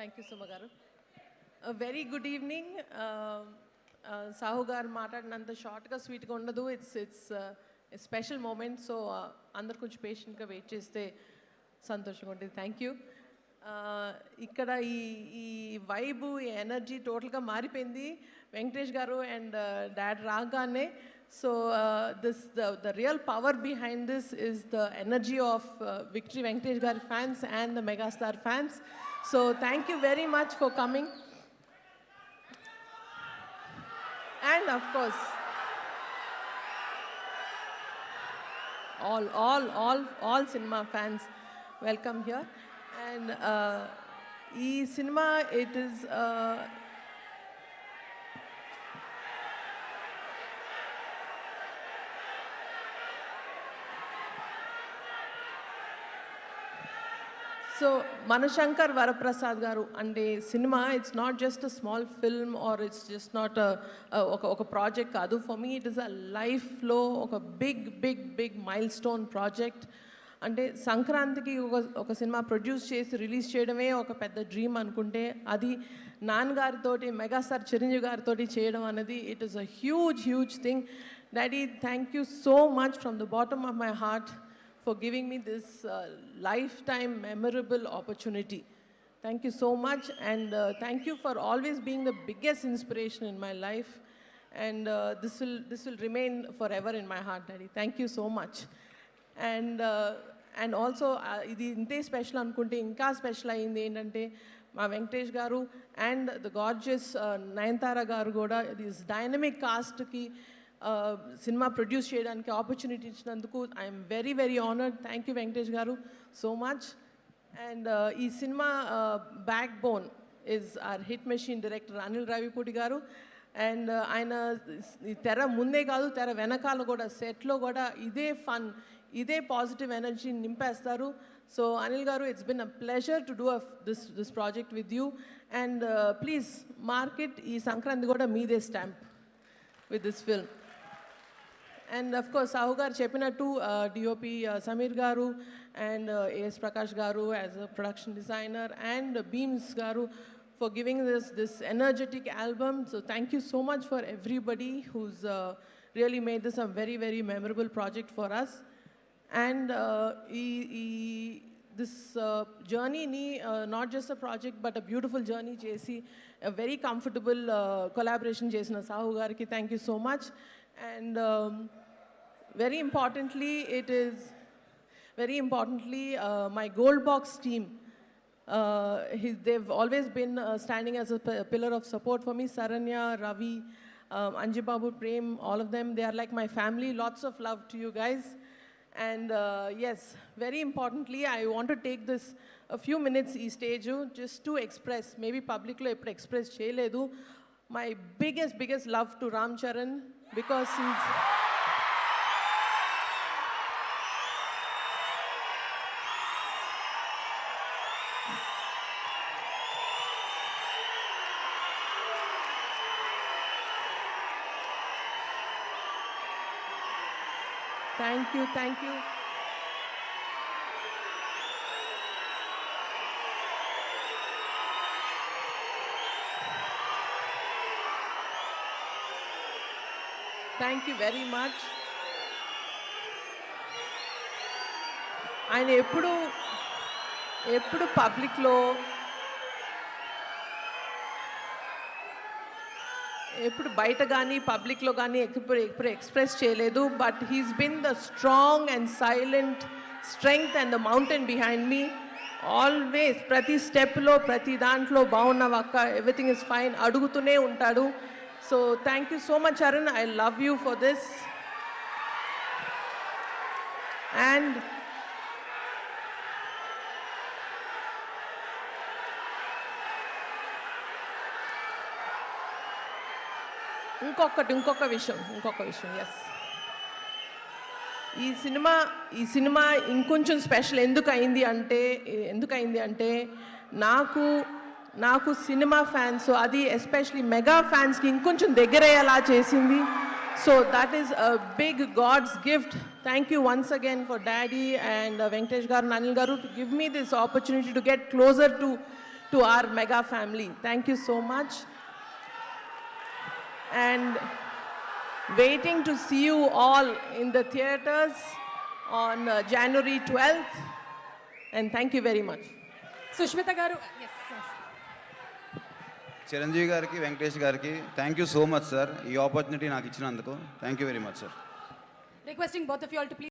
Thank you, Suma garu. A very good evening. Sahu garu maatladinanta short ga sweet ga undadu. It's a special moment. So andaru konచెం patient ga wait cheste సంతోషంగా ఉంటుంది. Thank you. ఇక్కడ ఈ vibe ఈ energy టోటల్గా మారిపోయింది Venkatesh garu and dad రాగానే. So the real power behind this is the energy of victory Venkatesh గారి fans and the megastar fans. So thank you very much for coming. And of course all cinema fans, welcome here. And ee cinema, it is so Manashankar Varaprasad garu ante cinema, it's not just a small film or it's just not a project kadu. For me it is a life flow, oka big milestone project. అంటే సంక్రాంతికి ఒక cinema produce చేసి release చేయడమే ఒక పెద్ద dream అనుకుంటే, అది నాన్నగారితోటి megastar Chiranjeevi గారితో చేయడం అనేది it is a huge thing. Daddy, thank you so much from the bottom of my heart for giving me this life time memorable opportunity. Thank you so much and thank you for always being the biggest inspiration in my life and this will remain forever in my heart, Daddy. Thank you so much. And also ఇది ఇంతే special అనుకుంటే ఇంకా special అయింది ఏంటంటే, మా Venkatesh garu and the gorgeous Nayanthara garu కూడా this dynamic కాస్ట్కి సినిమా ప్రొడ్యూస్ చేయడానికి ఆపర్చునిటీ ఇచ్చినందుకు I'm very honoured. Thank you Venkatesh garu so much. And ఈ సినిమా backbone is our hit machine director Anil Ravipudi garu. And ఆయన తెర ముందే కాదు, తెర వెనకాల కూడా సెట్లో కూడా ఇదే ఫన్, ఇదే పాజిటివ్ ఎనర్జీ నింపేస్తారు. So Anil garu, it's been a pleasure to do this project with you. And please market ఈ సంక్రాంతి కూడా మీదే stamp with this film. And of course Sahu garu చెప్పినట్టు DOP Sameer garu and AS Prakash garu as a production designer and Bheems garu for giving this energetic album. So thank you so much for everybody who's really made this a very memorable project for us. And this journey ni not just a project but a beautiful journey chesi, a very comfortable collaboration chesina Sahu gariki thank you so much. And very importantly my Gold Box team, they've always been standing as a pillar of support for me. Saranya, Ravi, Anji Babu, Prem, all of them, they are like my family. Lots of love to you guys. And yes, very importantly, I want to take this a few minutes ee stage just to express, maybe public lo eppudu express cheyaledu, my biggest love to Ram Charan, because he's Thank you. Thank you very much. ఆయన ఎప్పుడు పబ్లిక్లో ఎప్పుడు బయట కానీ పబ్లిక్లో కానీ ఎప్పుడు express చేయలేదు. But he's been the strong and silent strength and the mountain behind me. Always ప్రతి స్టెప్లో ప్రతి దాంట్లో బాగున్నావు అక్క, ఎవ్రీథింగ్ ఇస్ ఫైన్ అడుగుతూనే ఉంటాడు. So thank you so much Charan, I love you for this. And ఇంకొక విషయం ఎస్, ఈ సినిమా ఇంకొంచెం స్పెషల్ ఎందుకు అయింది అంటే నాకు సినిమా ఫ్యాన్స్, అది ఎస్పెషలీ మెగా ఫ్యాన్స్కి ఇంకొంచెం దగ్గరయ్యేలా చేసింది. So that is a big God's gift. Thank you once again for daddy and Venkatesh garu, Anil garu, to give me this opportunity to get closer to to our mega family. Thank you so much. And waiting to see you all in the theaters on January 12th. And thank you very much. Sushmita గారు, yes, yes. Chiranjeevi గారికి, వెంకటేష్ గారికి thank you so much sir, ఈ opportunity నాకు ఇచ్చినందుకు thank you very much sir. Requesting both of you all to please